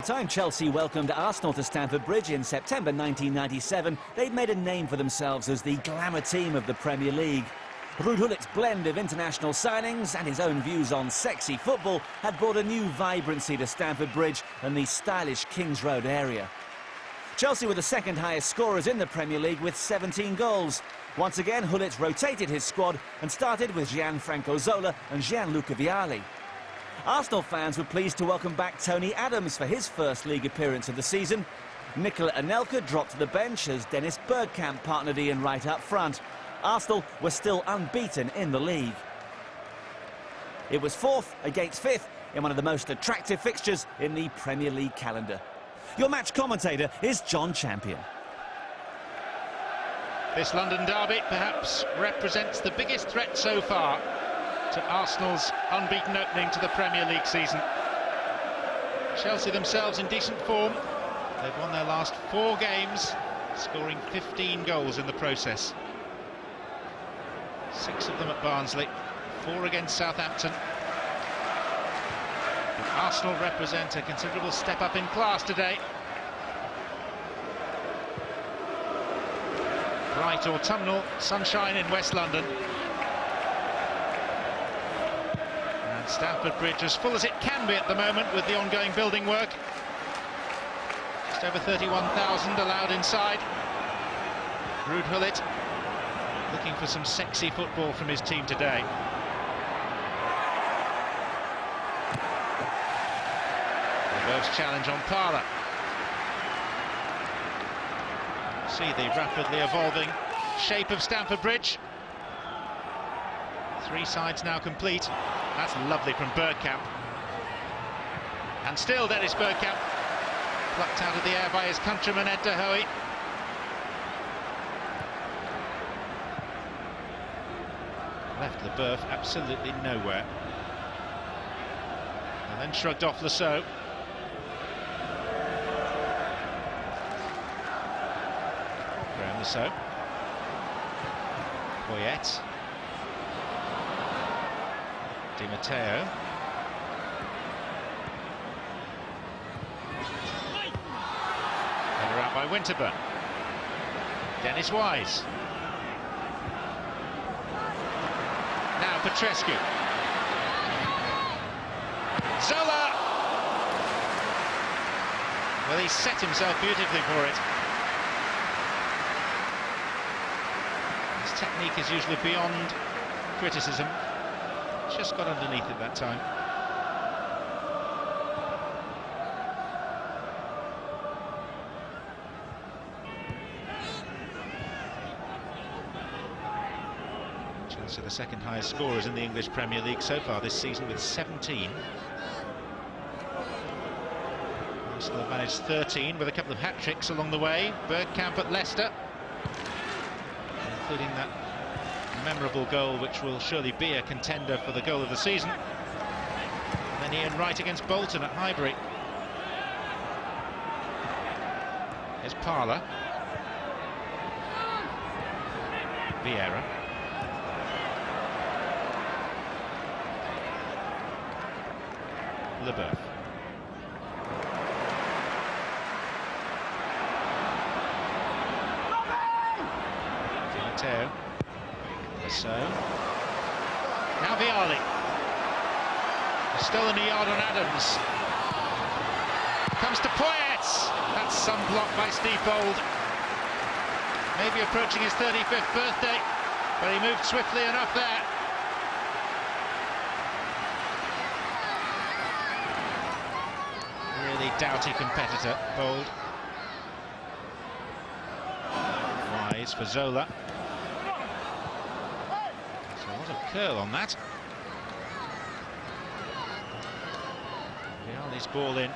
time Chelsea welcomed Arsenal to Stamford Bridge in September 1997, they'd made a name for themselves as the glamour team of the Premier League. Ruud Gullit's blend of international signings and his own views on sexy football had brought a new vibrancy to Stamford Bridge and the stylish Kings Road area. Chelsea were the second highest scorers in the Premier League with 17 goals. Once again, Gullit rotated his squad and started with Gianfranco Zola and Gianluca Vialli. Arsenal fans were pleased to welcome back Tony Adams for his first league appearance of the season. Nicola Anelka dropped to the bench as Dennis Bergkamp partnered Ian Wright up front. Arsenal were still unbeaten in the league. It was 4th against 5th in one of the most attractive fixtures in the Premier League calendar. Your match commentator is John Champion. This London derby perhaps represents the biggest threat so far to Arsenal's unbeaten opening to the Premier League season. Chelsea themselves in decent form. They've won their last 4 games, scoring 15 goals in the process. 6 of them at Barnsley, 4 against Southampton. But Arsenal represent a considerable step up in class today. Bright autumnal sunshine in West London. And Stamford Bridge as full as it can be at the moment with the ongoing building work. Just over 31,000 allowed inside. Ruud Gullit looking for some sexy football from his team today. Reverse challenge on Parler. See the rapidly evolving shape of Stamford Bridge. 3 sides now complete. That's lovely from Bergkamp. And still Dennis Bergkamp, plucked out of the air by his countryman Ed de Hoey. Left the berth absolutely nowhere. And then shrugged off Lasso. Lasso. Poyet. Di Matteo. Header out by Winterburn. Dennis Wise. Now Petrescu. Zola! Well, he set himself beautifully for it. His technique is usually beyond criticism. Just got underneath it that time. Chelsea the second highest scorers in the English Premier League so far this season with 17. Arsenal have managed 13 with a couple of hat-tricks along the way. Bergkamp at Leicester, including that memorable goal which will surely be a contender for the goal of the season. And then Ian Wright against Bolton at Highbury. Here's Parler. Vieira. Leboeuf. Di Matteo. So now Vialli. Stolen a yard on Adams. Comes to Poyet. That's some block by Steve Bold. Maybe approaching his 35th birthday, but he moved swiftly enough there. Really doughty competitor, Bold. Wise for Zola. What a curl on that. Vialli's ball in.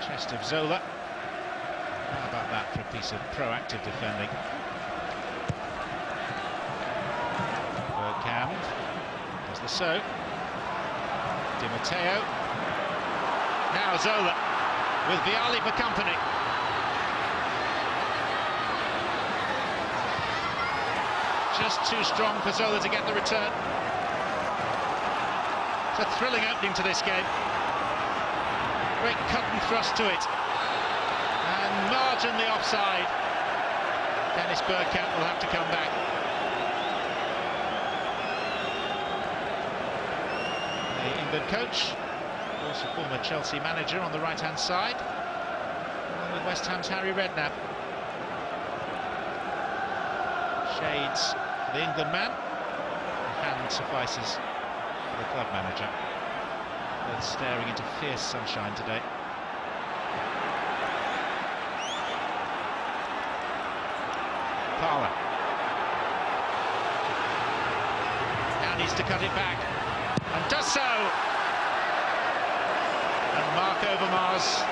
Chest of Zola. How about that for a piece of proactive defending? Bergkamp. There's Lasso. Di Matteo. Now Zola with Vialli for company. Just too strong for Zola to get the return. It's a thrilling opening to this game. Great cut and thrust to it. And margin the offside. Dennis Bergkamp will have to come back. The England coach, also former Chelsea manager, on the right-hand side, along with West Ham's Harry Redknapp. Shades for the England man. The hand suffices for the club manager. Both staring into fierce sunshine today. Parler. Now needs to cut it back, and does so. And Mark Overmars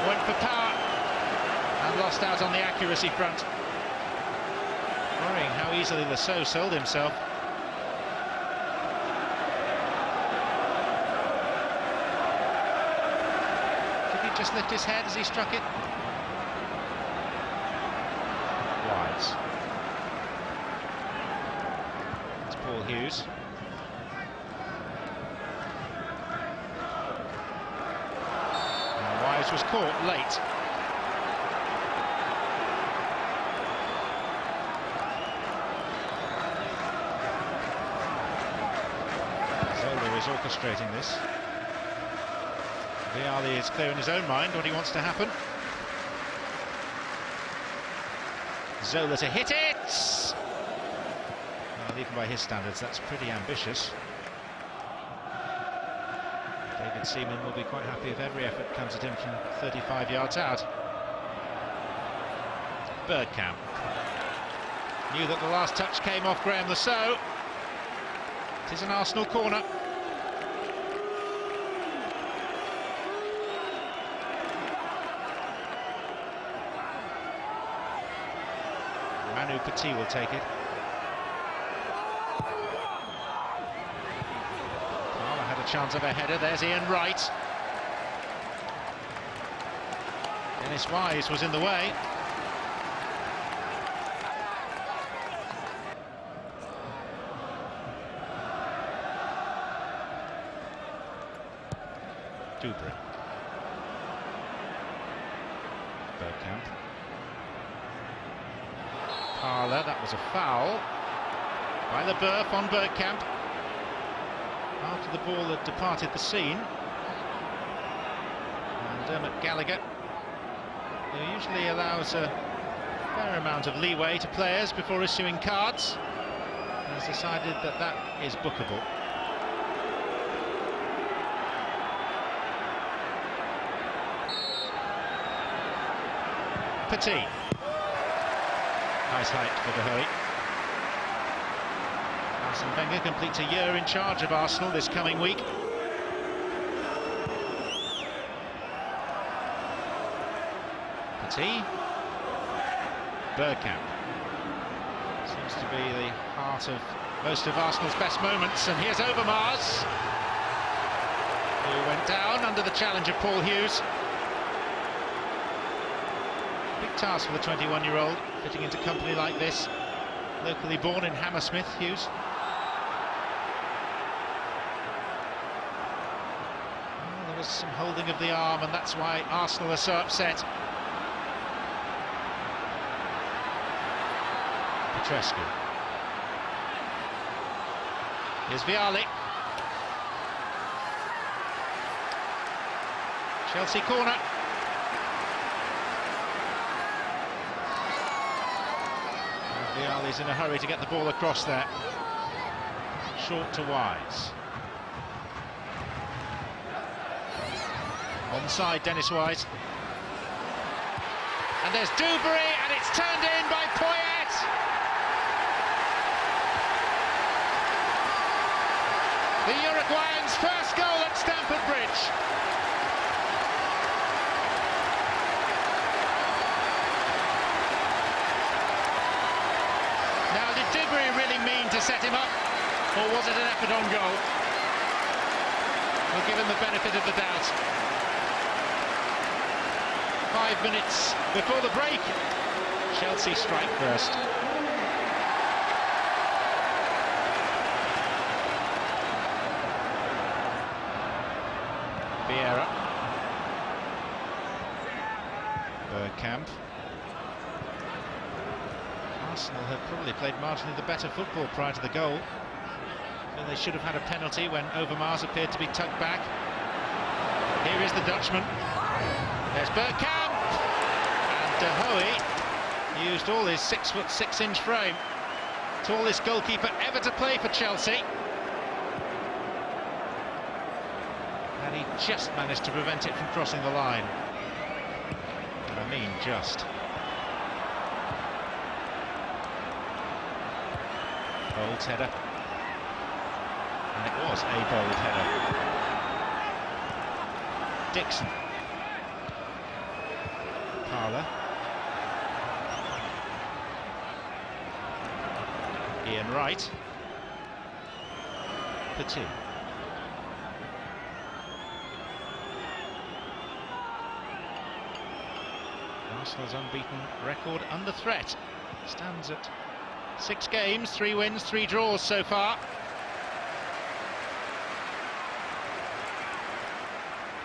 went for power and lost out on the accuracy front. Worrying how easily Lasseau sold himself. Did he just lift his head as he struck it? Wise. It's Paul Hughes. And Wise was caught late. Zola is orchestrating this. Vialli is clear in his own mind what he wants to happen. Zola to hit it! Well, even by his standards, that's pretty ambitious. David Seaman will be quite happy if every effort comes at him from 35 yards out. Bergkamp knew that the last touch came off Graham Lasseau. It is an Arsenal corner. Manu Petit will take it. Parler had a chance of a header. There's Ian Wright. Dennis Wise was in the way. Dubry. Bergkamp. Parler, that was a foul by LeBeuf on Bergkamp after the ball had departed the scene. And Dermot Gallagher, who usually allows a fair amount of leeway to players before issuing cards, has decided that that is bookable. Petit. Nice height for the hurry. Arsene Wenger completes a year in charge of Arsenal this coming week. Petit. Bergkamp. Seems to be the heart of most of Arsenal's best moments, and here's Overmars, who went down under the challenge of Paul Hughes. Big task for the 21-year-old, fitting into company like this. Locally born in Hammersmith, Hughes. Well, there was some holding of the arm, and that's why Arsenal are so upset. Petrescu. Here's Vialli. Chelsea corner. Vialli's in a hurry to get the ball across there. Short to Wise. Onside, Dennis Wise. And there's Dubry, and it's turned in by Poyet. The Uruguayan's first goal at Stamford Bridge. Now, did Dubry really mean to set him up, or was it an effort on goal? We'll give him the benefit of the doubt. 5 minutes before the break, Chelsea strike first. Vieira. Bergkamp. Arsenal had probably played marginally the better football prior to the goal. So they should have had a penalty when Overmars appeared to be tugged back. Here is the Dutchman. There's Bergkamp! And De Hoey used all his 6'6" frame. Tallest goalkeeper ever to play for Chelsea. And he just managed to prevent it from crossing the line. And I mean just. Bold header. And it was a bold header. Dixon. Parler. Ian Wright. Petit. Arsenal's unbeaten record under threat stands at 6 games, 3 wins, 3 draws so far.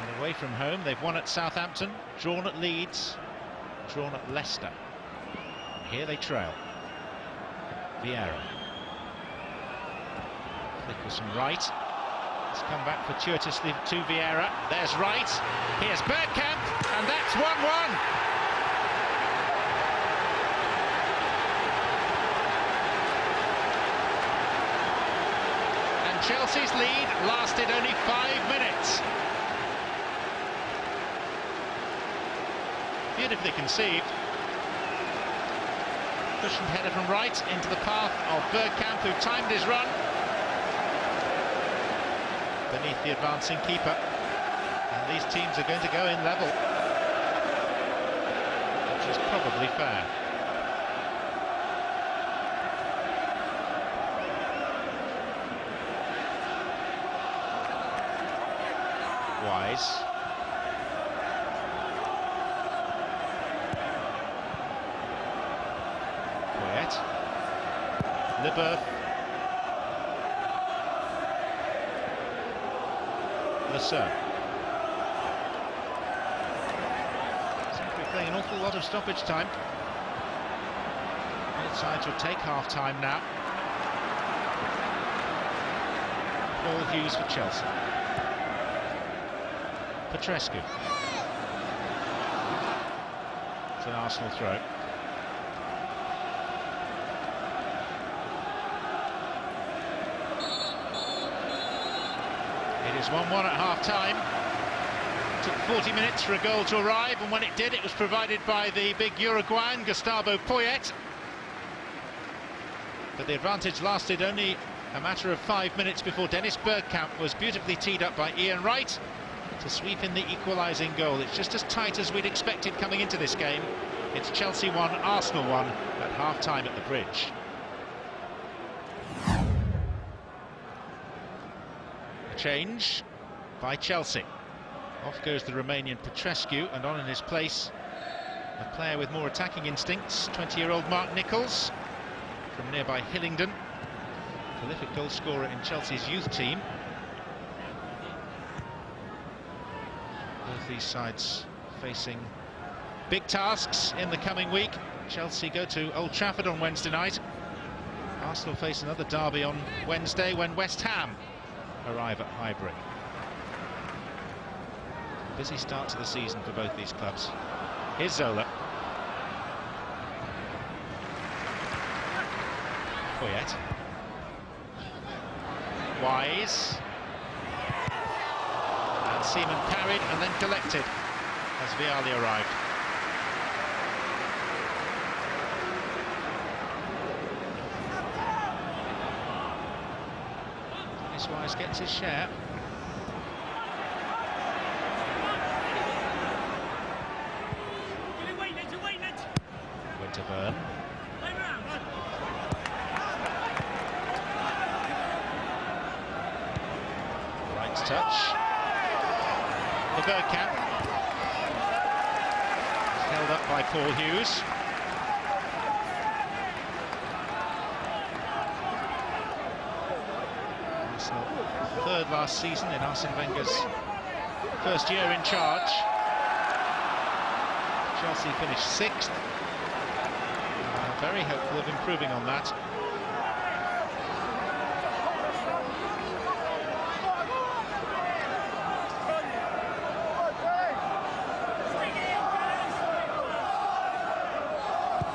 And away from home, they've won at Southampton, drawn at Leeds, drawn at Leicester. And here they trail. Vieira. Nicholson right. It's come back fortuitously to Vieira. There's Wright. Here's Bergkamp, and that's 1-1. Chelsea's lead lasted only 5 minutes. Beautifully conceived. Cushioned header from Wright into the path of Bergkamp, who timed his run beneath the advancing keeper. And these teams are going to go in level, which is probably fair. Wise. Poyet. Leboeuf. Lasser. Seems to be playing an awful lot of stoppage time. Both sides will take half-time now. Paul Hughes for Chelsea. Petrescu. It's an Arsenal throw. It is 1-1 at half-time. Took 40 minutes for a goal to arrive, and when it did, it was provided by the big Uruguayan, Gustavo Poyet. But the advantage lasted only a matter of 5 minutes before Dennis Bergkamp was beautifully teed up by Ian Wright to sweep in the equalising goal. It's just as tight as we'd expected coming into this game. It's Chelsea 1, Arsenal 1 at half-time at the Bridge. A change by Chelsea. Off goes the Romanian Petrescu, and on in his place a player with more attacking instincts, 20-year-old Mark Nichols from nearby Hillingdon, prolific goal scorer in Chelsea's youth team. Both these sides facing big tasks in the coming week. Chelsea go to Old Trafford on Wednesday night. Arsenal face another derby on Wednesday when West Ham arrive at Highbury. Busy start to the season for both these clubs. Here's Zola. Poyet. Wise. And Seaman parried and then collected as Vialli arrived. Dennis Wise gets his share. Winterburn. Right touch. The Bergkamp. Held up by Paul Hughes. Arsenal, third last season in Arsene Wenger's first year in charge. Chelsea finished 6th. Very hopeful of improving on that.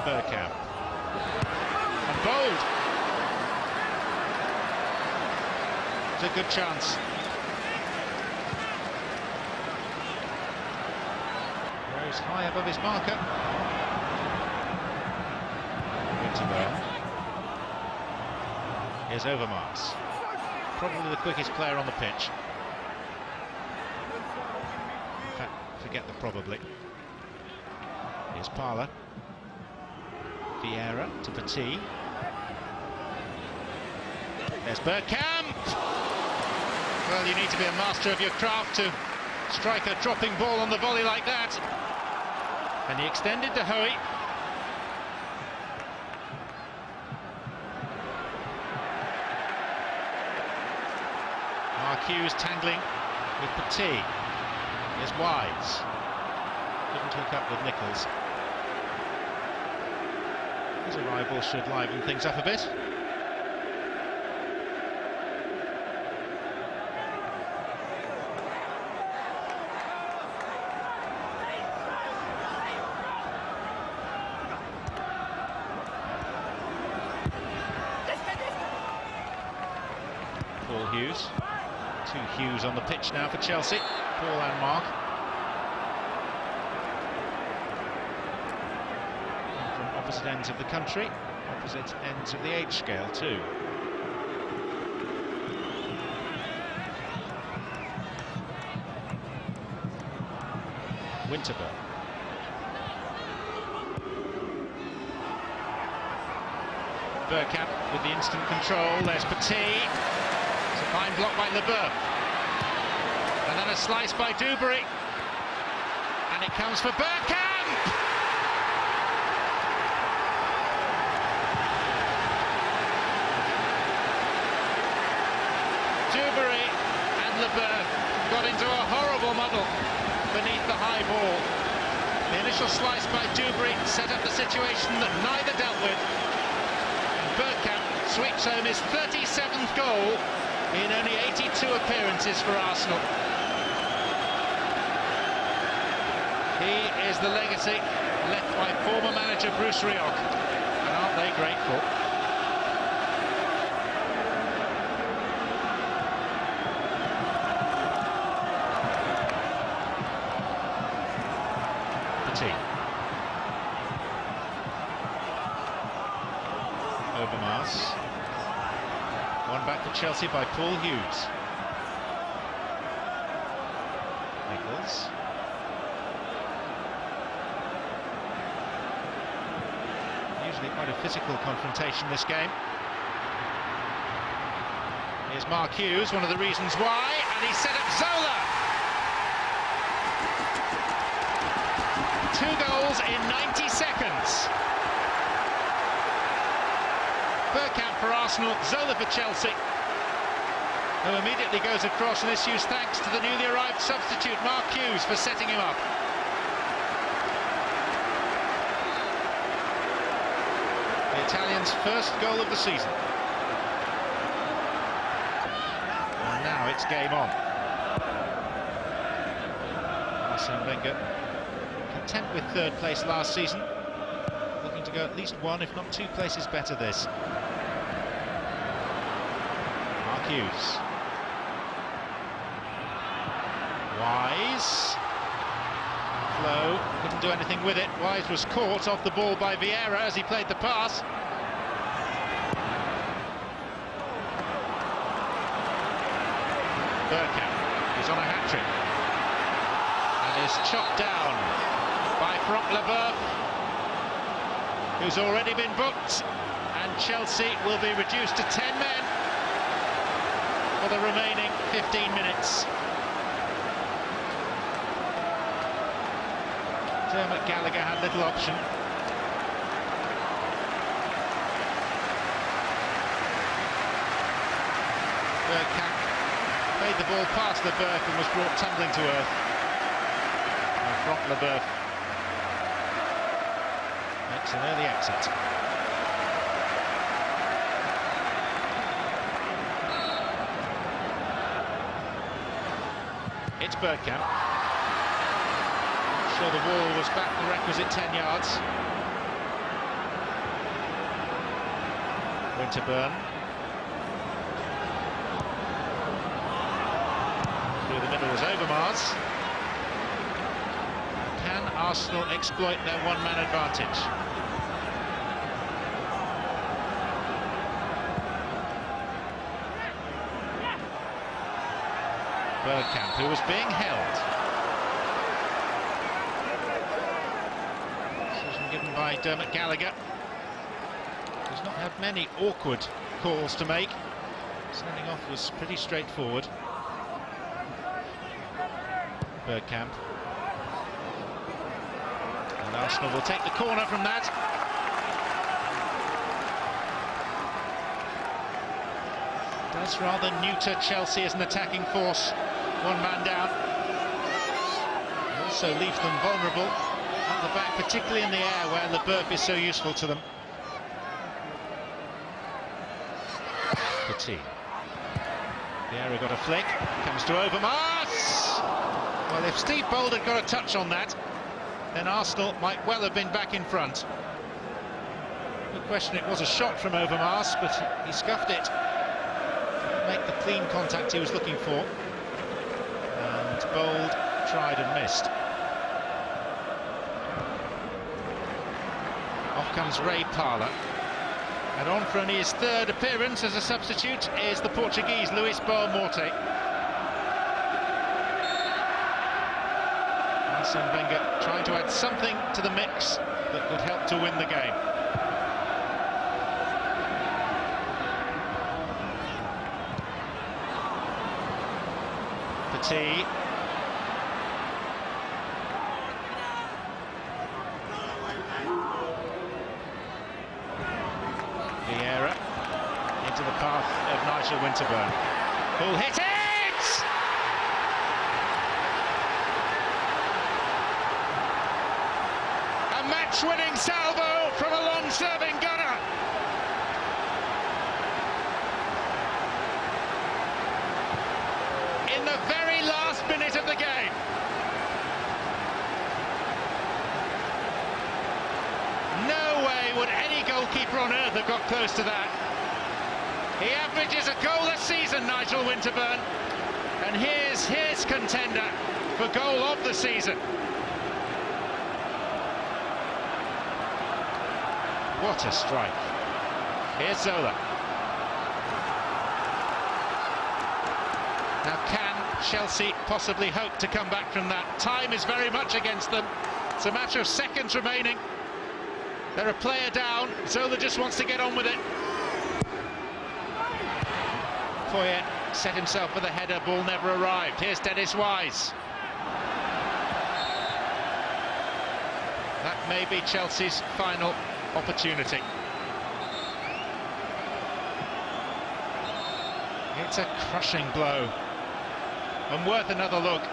Bergkamp. And Bold. It's a good chance. Rose high above his marker. Here's Overmars. Probably the quickest player on the pitch. In fact, forget the probably. Here's Parler. Vieira to Petit. There's Bergkamp! Well, you need to be a master of your craft to strike a dropping ball on the volley like that. And he extended to Hoey. Hughes tangling with Petit. Here's Wise. Couldn't hook up with Nichols. His arrival should liven things up a bit. Paul Hughes. 2 Hughes on the pitch now for Chelsea, Paul and Mark. And from opposite ends of the country, opposite ends of the age scale too. Winterberg. Bergkamp with the instant control, there's Petit. It's a fine block by Leboeuf. And then a slice by Dewberry. And it comes for Bergkamp! Dewberry and Leboeuf got into a horrible muddle beneath the high ball. The initial slice by Dewberry set up the situation that neither dealt with. And Bergkamp sweeps home his 37th goal in only 82 appearances for Arsenal. He is the legacy left by former manager Bruce Rioch, and aren't they grateful? Petit. Overmars. One back for Chelsea by Paul Hughes. Nichols. Usually quite a physical confrontation this game. Here's Mark Hughes, one of the reasons why, and he set up Zola. 2 goals in 90 seconds. Bergkamp for Arsenal, Zola for Chelsea, who immediately goes across and issues thanks to the newly arrived substitute Mark Hughes for setting him up. The Italian's first goal of the season. And now it's game on. Arsene Wenger, content with 3rd place last season, looking to go at least 1, if not 2 places better this. Mark Hughes. Wise. Flo couldn't do anything with it. Wise was caught off the ball by Vieira as he played the pass. Bergkamp is on a hat-trick and is chopped down by Franck Leboeuf, who's already been booked, and Chelsea will be reduced to 10 men for the remaining 15 minutes. Dermot Gallagher had little option. Bergkamp made the ball past Leboeuf and was brought tumbling to earth. And Franck Leboeuf makes an early exit. It's Bergkamp. Sure, the wall was back the requisite 10 yards. Winterburn. Through the middle was Overmars. Can Arsenal exploit their one-man advantage? Bergkamp, who was being held. Decision given by Dermot Gallagher. Does not have many awkward calls to make. Sending off was pretty straightforward. Bergkamp. And Arsenal will take the corner from that. Does rather neuter Chelsea as an attacking force. One man down. Also leaves them vulnerable at the back, particularly in the air where Leboeuf is so useful to them. Petit. Vieira got a flick, comes to Overmars. Well, if Steve Bold had got a touch on that, then Arsenal might well have been back in front. No question it was a shot from Overmars, but he scuffed it. Didn't make the clean contact he was looking for. And Bold tried and missed. Off comes Ray Parlour. And on for only his third appearance as a substitute is the Portuguese Luis Boa Morte. Arsene Wenger trying to add something to the mix that could help to win the game. Petit. Vieira into the path of Nigel Winterburn. Who'll hit it! A match-winning salvo from a long-serving gunner. In the very last minute of the game. No way would any goalkeeper on earth have got close to that. He averages a goal a season, Nigel Winterburn, and here's his contender for goal of the season. What a strike. Here's Zola. Now, can Chelsea possibly hope to come back from that? Time is very much against them. It's a matter of seconds remaining. They're a player down. Zola just wants to get on with it. Poyet set himself for the header. Ball never arrived. Here's Dennis Wise. That may be Chelsea's final opportunity. It's a crushing blow. And worth another look.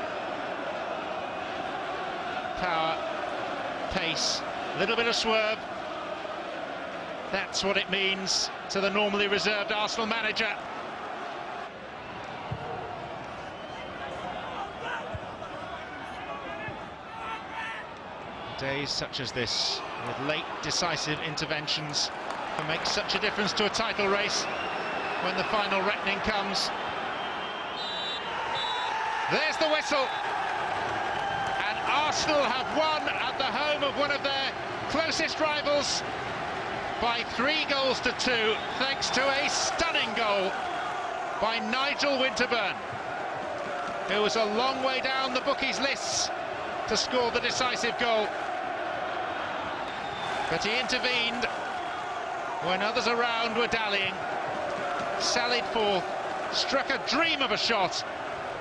Power, pace, a little bit of swerve. That's what it means to the normally reserved Arsenal manager. Days such as this, with late decisive interventions, can make such a difference to a title race when the final reckoning comes. There's the whistle, and Arsenal have won at the home of one of their closest rivals by 3-2, thanks to a stunning goal by Nigel Winterburn, who was a long way down the bookies' lists to score the decisive goal. But he intervened when others around were dallying, sallied forth, struck a dream of a shot,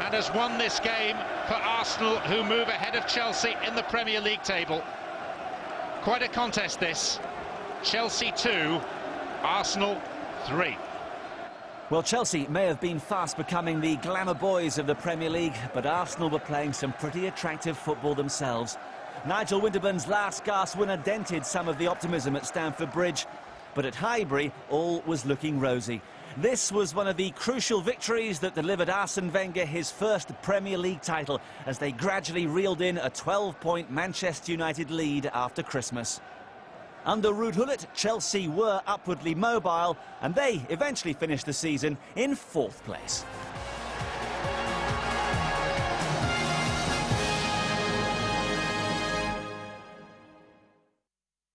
and has won this game for Arsenal, who move ahead of Chelsea in the Premier League table. Quite a contest this. Chelsea 2, Arsenal 3. Well, Chelsea may have been fast becoming the glamour boys of the Premier League, but Arsenal were playing some pretty attractive football themselves. Nigel Winterburn's last gasp winner dented some of the optimism at Stamford Bridge. But at Highbury, all was looking rosy. This was one of the crucial victories that delivered Arsene Wenger his first Premier League title as they gradually reeled in a 12-point Manchester United lead after Christmas. Under Ruud Gullit, Chelsea were upwardly mobile and they eventually finished the season in 4th place.